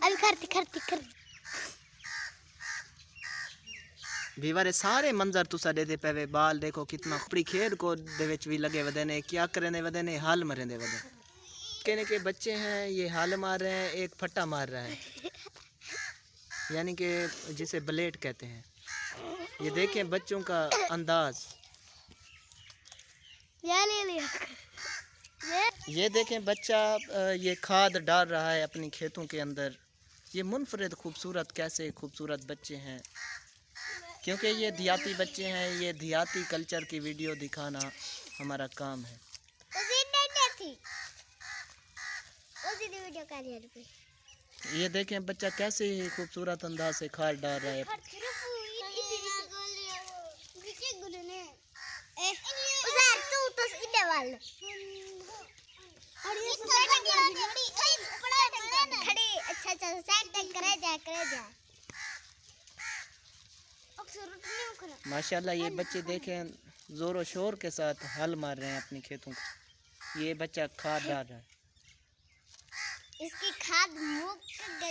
अभी करती ਵੀਵਾਰੇ ਸਾਰੇ ਮੰਜ਼ਰ ਤੁਸਾਂ ਦੇ ਪਵੇ ਬਾਲ ਦੇਖੋ ਕਿਤਨਾ ਖਪੜੀ ਖੇਡ को दे विच भी लगे वदे ने क्या करने वदे ने हाल मरेंदे वदे कहने के बच्चे हैं ये हाल मार रहे हैं एक फट्टा मार रहा है यानी कि जिसे ब्लेड कहते हैं। ये देखें बच्चों का अंदाज, ये देखें बच्चा ये खाद डाल रहा है अपनी खेतों के अंदर। ये मुनफरद खूबसूरत कैसे खूबसूरत बच्चे हैं, क्योंकि ये देहाती बच्चे हैं। ये देहाती कल्चर की वीडियो दिखाना हमारा काम है। ये देखें बच्चा कैसे ही खूबसूरत अंदाज से खाद डाल रहा है। माशाल्लाह ये बच्चे देखें जोरों शोर के साथ हल मार रहे हैं अपनी खेतों को। ये बच्चा खाद डाल रहा है। इसकी खाद मुक गई।